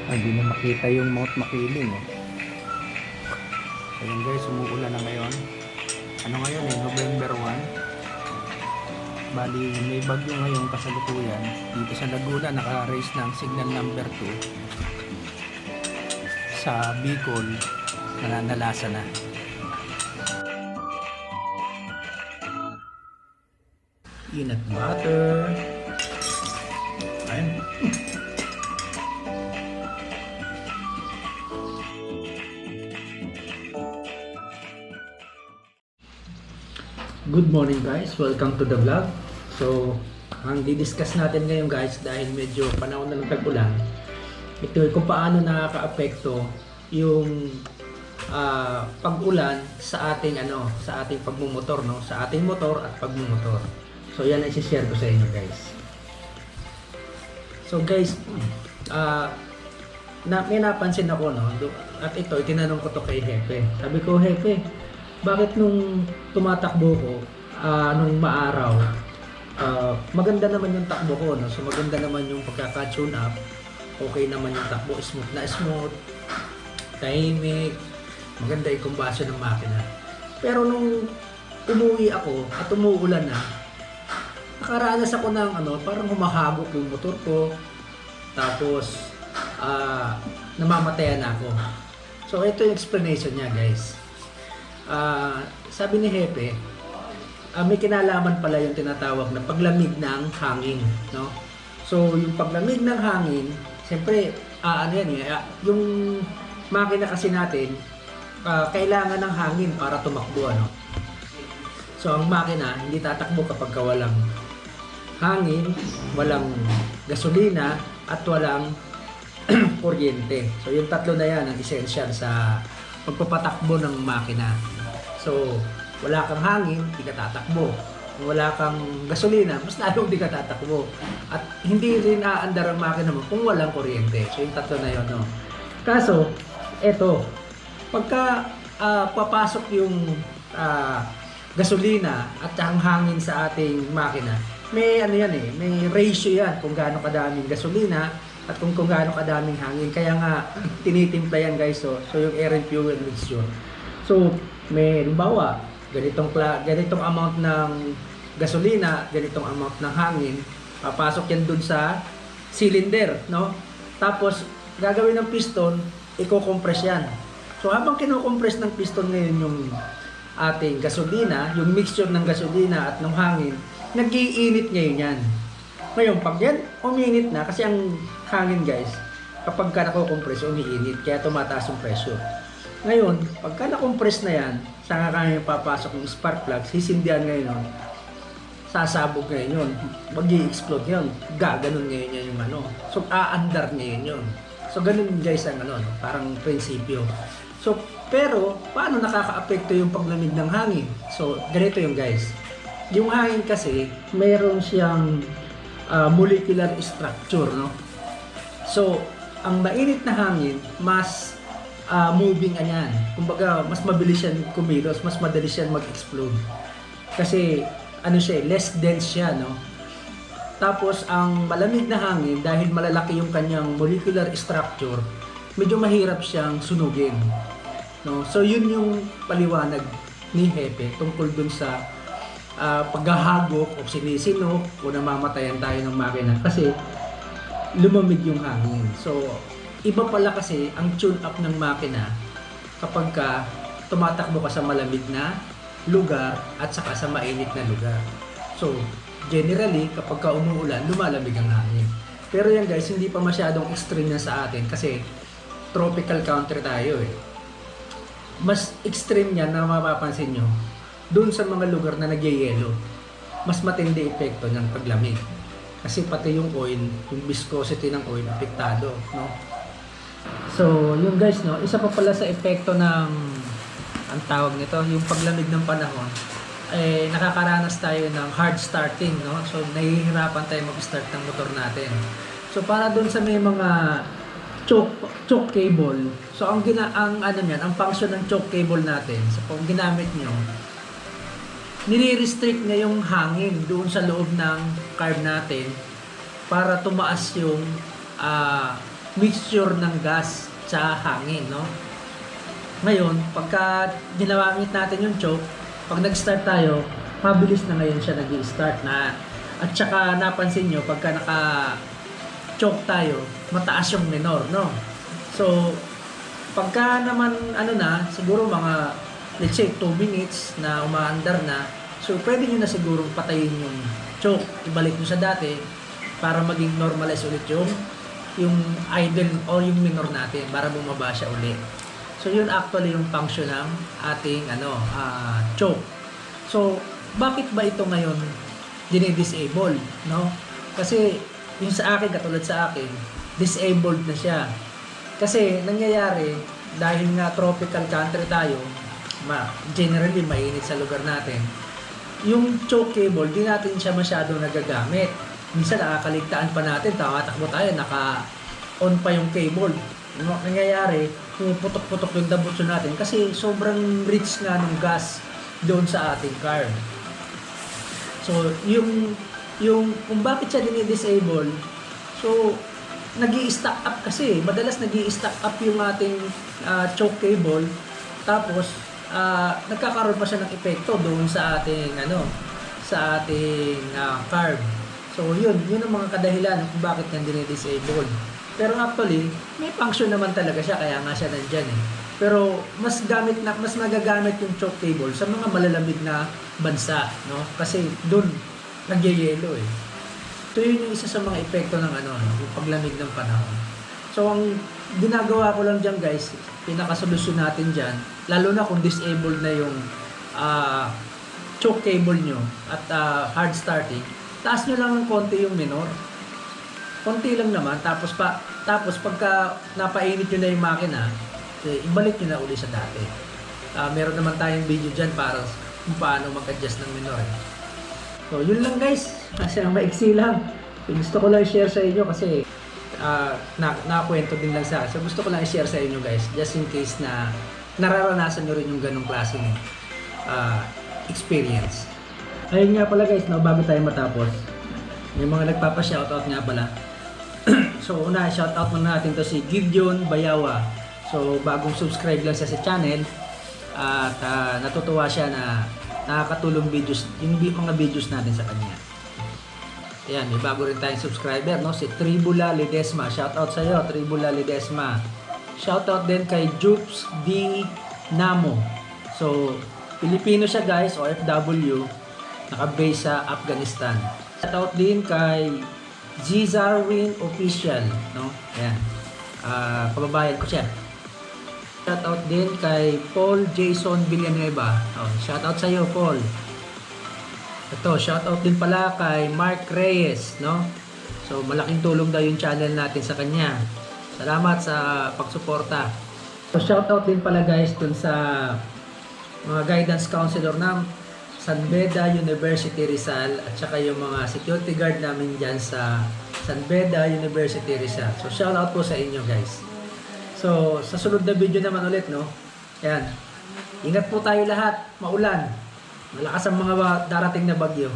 Hindi na makita yung mouth makiling eh. Ayun guys, umuulan na ngayon. Ano ngayon eh, November 1. Bali, may bagyo ngayon kasalukuyan. Dito sa Laguna, naka-raise ng signal number 2. Sa Bicol, nananalasa na. Peanut butter. Ayun. Good morning guys, welcome to the vlog. So, ang di-discuss natin ngayon guys, dahil medyo panahon na ng tag-ulan, ito ay kung paano nakaka-apekto yung pag-ulan sa ating sa ating pagmumotor, no, sa ating motor at pagmumotor. So, yan ay i-share ko sa inyo guys. So guys, may napansin ako, no, at ito tinanong ko to kay Hepe. Sabi ko, Hepe, bakit nung tumatakbo ko nung maaraw, maganda naman yung takbo ko, no? So maganda naman yung pagkaka-tune up, okay naman yung takbo, smooth na smooth, tahimik, maganda yung combustion ng makina. Pero nung umuwi ako at umuulan na, nakaranas ako ng parang humahagok yung motor ko, tapos namamatayan ako. So ito yung explanation niya guys. Sabi ni Hepe, may kinalaman pala yung tinatawag na paglamig ng hangin, no? So yung paglamig ng hangin, siyempre yung makina kasi natin kailangan ng hangin para tumakbo, ano? So ang makina hindi tatakbo kapag walang hangin, walang gasolina at walang kuryente. So yung tatlo na yan ang essential sa pagpapatakbo ng makina. So, wala kang hangin, di ka tatakbo. Kung wala kang gasolina, mas lalong di ka tatakbo. At hindi rin aandar ang makina mo kung walang kuryente. So, yung tatlo na yun, no? Kaso, eto, pagka papasok yung gasolina at ang hangin sa ating makina, may may ratio yan kung gaano kadaming gasolina at kung gaano kadaming hangin. Kaya nga, tinitimpla yan guys. So yung air and fuel mixture. So, may halimbawa, ganitong amount ng gasolina, ganitong amount ng hangin, papasok yan dun sa cylinder, no? Tapos, gagawin ng piston, i-compress yan. So, habang kino-compress ng piston ngayon yung ating gasolina, yung mixture ng gasolina at ng hangin, nag-iinit ngayon yan. Ngayon, pag yan uminit na, kasi ang hangin guys, kapag ka nako-compress, umiinit, kaya tumataas yung pressure. Ngayon, pagka na-compress na yan, saka kami papasok ng spark plug, sisindihan ngayon, sasabog ngayon yun, mag-i-explode yun, gaganon ngayon yan yung so aandar ngayon yun. So ganun guys ang parang prinsipyo. So, pero, paano nakaka-apekto yung paglamig ng hangin? So, ganito yung guys. Yung hangin kasi, mayroon siyang molecular structure, no? So, ang mainit na hangin, mas moving yan. Kumbaga, mas mabilis yan kumilos, mas madali siya mag-explode. Kasi, less dense siya, no? Tapos, ang malamig na hangin, dahil malalaki yung kanyang molecular structure, medyo mahirap siyang sunugin. No? So, yun yung paliwanag ni Hepe tungkol dun sa paghahagok o sinisinok o namamatayan tayo ng makina kasi lumamig yung hangin. So, iba pala kasi ang tune up ng makina kapag ka tumatakbo ka sa malamig na lugar at saka sa mainit na lugar. So, generally, kapag ka umuulan, lumalamig ang hangin. Pero yan guys, hindi pa masyadong extreme na sa atin kasi tropical country tayo eh. Mas extreme yan na mapapansin nyo doon sa mga lugar na nagyayelo. Mas matindi epekto ng paglamig. Kasi pati yung oil, yung viscosity ng oil, apektado, no? So, yung guys, no, isa pa pala sa epekto ng ang tawag nito, yung paglamig ng panahon, nakakaranas tayo ng hard starting, no? So, nahihirapan tayo mag-start ng motor natin. So, para doon sa may mga choke cable. So, ang function ng choke cable natin, so kung ginamit nyo, nire-restrict niya yung hangin doon sa loob ng carb natin para tumaas yung mixture ng gas sa hangin, no? Ngayon, pagka ginamit natin yung choke, pag nag-start tayo, mabilis na ngayon siya nag-i-start na. At saka napansin nyo, pagka naka-choke tayo, mataas yung minor, no? So, pagka naman, siguro mga, let's say, 2 minutes na umaandar na, so pwede nyo na siguro patayin yung choke, ibalik nyo sa dati, para maging normalize ulit yung idle o yung minor natin, para bumaba siya ulit. So yun actually yung function ng ating choke. So bakit ba ito ngayon dinidisable, no? Kasi yung sa akin, katulad sa akin, disabled na siya. Kasi nangyayari dahil nga tropical country tayo, generally mainit sa lugar natin. Yung choke cable, di natin siya masyadong nagagamit. Minsan nakakaligtaan pa natin, tawatakbo tayo, naka-on pa yung cable. Ano nangyayari, puputok-putok yung dabutso natin kasi sobrang rich nga ng gas doon sa ating car. So, yung kung bakit siya dinidisable, so, nag-i-stack up kasi. Madalas nag-i-stack up yung ating choke cable, tapos, nagkakaroon pa siya ng epekto doon sa ating, car. So, yun ang mga kadahilan kung bakit yan dinidisable. Pero actually, may function naman talaga siya, kaya nga siya nandyan eh. Pero mas magagamit yung choke cable sa mga malalamig na bansa, no? Kasi doon nagyayelo eh. Ito yun yung isa sa mga epekto ng yung paglamig ng panahon. So ang ginagawa ko lang dyan guys, pinakasolusyon natin dyan, lalo na kung disabled na yung choke cable nyo at hard starting, taas nyo lang ng konti yung minor. Konti lang naman, tapos pagka napainit nyo na yung makina, ibalik nyo na uli sa dati. Meron naman tayong video dyan para kung paano mag-adjust ng minor. So yun lang guys, kasi ang maiksi lang. Gusto ko lang i-share sa inyo kasi nakakwento din lang sa akin. So gusto ko lang i-share sa inyo guys, just in case na nararanasan nyo rin yung ganong klaseng experience. Ayun nga pala guys, bago tayo matapos, may mga nagpapa-shoutout nga pala. So una, shoutout muna natin to si Gideon Bayawa. So bagong subscribe lang siya sa channel at natutuwa siya na nakakatulong yung mga videos natin sa kanya. Ayan, may bago rin tayong subscriber, no? Si Tribula Ledesma. Shoutout sa iyo, Tribula Ledesma. Shoutout din kay Jupes D. Namo. So Pilipino siya guys, OFW, naka-base sa Afghanistan. Shoutout din kay Zizarwin Official, no? Ayan. Kababayan ko siya. Shoutout din kay Paul Jason Villanueva. Oh, shoutout sa iyo, Paul. Ito, shoutout din pala kay Mark Reyes, no? So, malaking tulong daw yung channel natin sa kanya. Salamat sa pagsuporta. So, shoutout din pala guys dun sa mga guidance counselor ng San Beda University Rizal at saka yung mga security guard namin dyan sa San Beda University Rizal. So shout out po sa inyo guys. So sa sunod na video naman ulit, no? Ayan. Ingat po tayo lahat. Maulan. Malakas ang mga darating na bagyo.